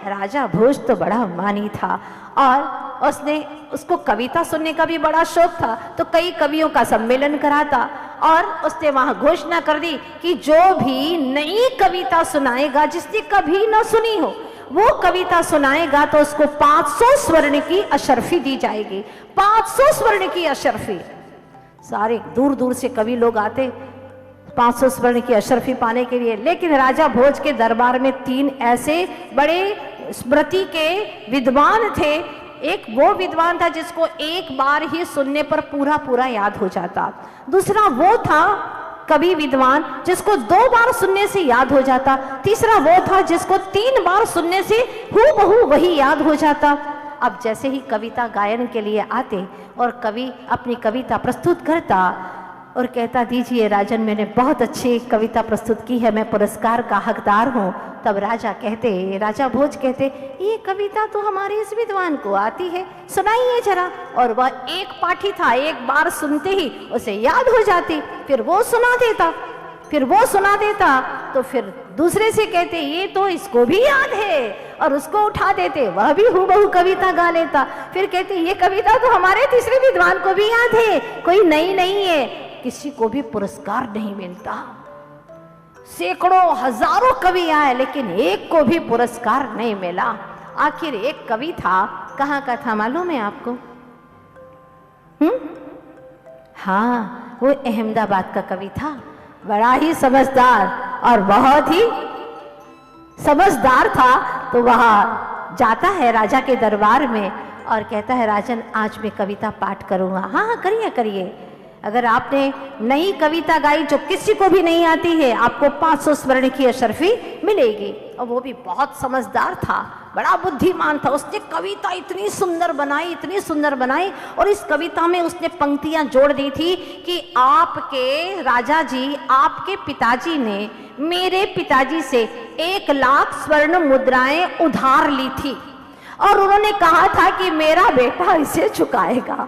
राजा भोज तो बड़ा मानी था और उसको कविता सुनने का भी बड़ा शौक था, तो कई कवियों का सम्मेलन कराता और उसने वहां घोषणा कर दी कि जो भी नई कविता सुनाएगा, जिसने कभी ना सुनी हो, वो कविता सुनाएगा तो उसको 500 स्वर्ण की अशर्फी दी जाएगी। 500 स्वर्ण की अशर्फी। सारे दूर दूर से कवि लोग आते 500 स्वर्ण की अशर्फी पाने के लिए। लेकिन राजा भोज के दरबार में 3 ऐसे बड़े स्मृति के विद्वान थे। एक वो विद्वान था जिसको एक बार ही सुनने पर पूरा पूरा याद हो जाता। दूसरा वो था कवि विद्वान जिसको 2 बार सुनने से याद हो जाता। तीसरा वो था जिसको 3 बार सुनने से हूबहू वही याद हो जाता। अब जैसे ही कविता गायन के लिए आते और कवि अपनी कविता प्रस्तुत करता और कहता, दीजिए राजन, मैंने बहुत अच्छी कविता प्रस्तुत की है, मैं पुरस्कार का हकदार हूँ। तब राजा भोज कहते, ये कविता तो हमारे इस विद्वान को आती है, सुनाइए जरा। और वह एक पाठी था, एक बार सुनते ही उसे याद हो जाती। फिर वो सुना देता, तो फिर दूसरे से कहते, ये तो इसको भी याद है, और उसको उठा देते, वह भी हूबहू कविता गा लेता। फिर कहते, ये कविता तो हमारे तीसरे विद्वान को भी याद है, कोई नई नहीं है। किसी को भी पुरस्कार नहीं मिलता। सैकड़ों हजारों कवि आए लेकिन एक को भी पुरस्कार नहीं मिला। आखिर एक कवि था, कहाँ का था मालूम है आपको? हाँ, वो अहमदाबाद का कवि था। बड़ा ही समझदार और बहुत ही समझदार था। तो वह जाता है राजा के दरबार में और कहता है, राजन, आज मैं कविता पाठ करूंगा। हाँ, करिए। अगर आपने नई कविता गाई जो किसी को भी नहीं आती है, आपको 500 स्वर्ण की अशर्फी मिलेगी। और वो भी बहुत समझदार था, बड़ा बुद्धिमान था। उसने कविता इतनी सुंदर बनाई और इस कविता में उसने पंक्तियां जोड़ दी थी कि आपके राजा जी, आपके पिताजी ने मेरे पिताजी से 1 लाख स्वर्ण मुद्राएं उधार ली थी और उन्होंने कहा था कि मेरा बेटा इसे चुकाएगा।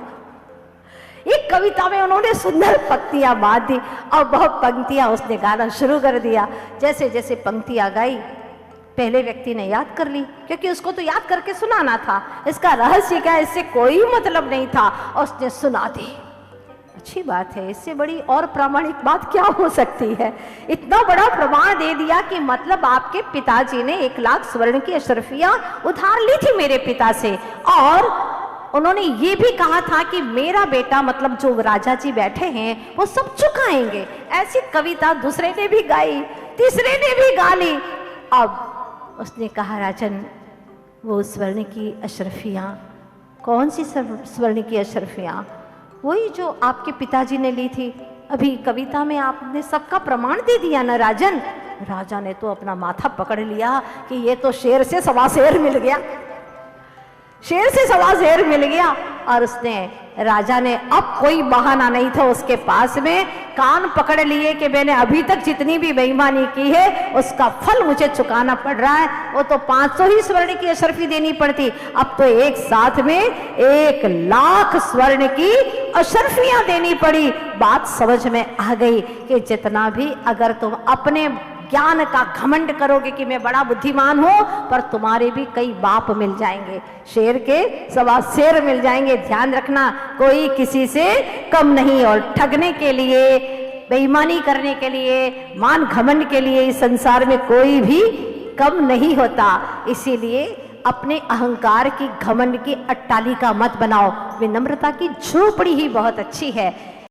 एक कविता में उन्होंने सुंदर पंक्तियां बांध दी और बहुत पंक्तियां उसने गाना शुरू कर दिया। जैसे जैसे पंक्तियां गाई, पहले व्यक्ति ने याद कर ली, क्योंकि उसको तो याद करके सुनाना था। इसका रहस्य क्या, इससे कोई मतलब नहीं था, और उसने सुना दी। अच्छी बात है, इससे बड़ी और प्रामाणिक बात क्या हो सकती है। इतना बड़ा प्रमाण दे दिया कि मतलब आपके पिताजी ने 1 लाख स्वर्ण की अशर्फियां उधार ली थी मेरे पिता से, और उन्होंने ये भी कहा था कि मेरा बेटा, मतलब जो राजा जी बैठे हैं, वो सब चुकाएंगे। ऐसी कविता दूसरे ने भी गाई, तीसरे ने भी गा ली। अब उसने कहा, राजन, वो स्वर्ण की अशर्फियां, कौन सी स्वर्ण की अशर्फियां? वही जो आपके पिताजी ने ली थी। अभी कविता में आपने सबका प्रमाण दे दिया ना राजन। राजा ने तो अपना माथा पकड़ लिया कि ये तो शेर से सवा शेर मिल गया, और राजा ने अब कोई बहाना नहीं था उसके पास में, कान पकड़ लिए कि मैंने अभी तक जितनी भी बेईमानी की है उसका फल मुझे चुकाना पड़ रहा है। वो तो 500 ही स्वर्ण की अशर्फी देनी पड़ती, अब तो एक साथ में 1 लाख स्वर्ण की अशर्फियां देनी पड़ी। बात समझ में आ गई कि जितना भी अगर तुम अपने ज्ञान का घमंड करोगे कि मैं बड़ा बुद्धिमान हूं, पर तुम्हारे भी कई बाप मिल जाएंगे, शेर के सवा शेर मिल जाएंगे। ध्यान रखना, कोई किसी से कम नहीं, और ठगने के लिए, बेईमानी करने के लिए, मान घमंड के लिए इस संसार में कोई भी कम नहीं होता। इसीलिए अपने अहंकार की, घमंड की अट्टालिका मत बनाओ। विनम्रता की झोपड़ी ही बहुत अच्छी है।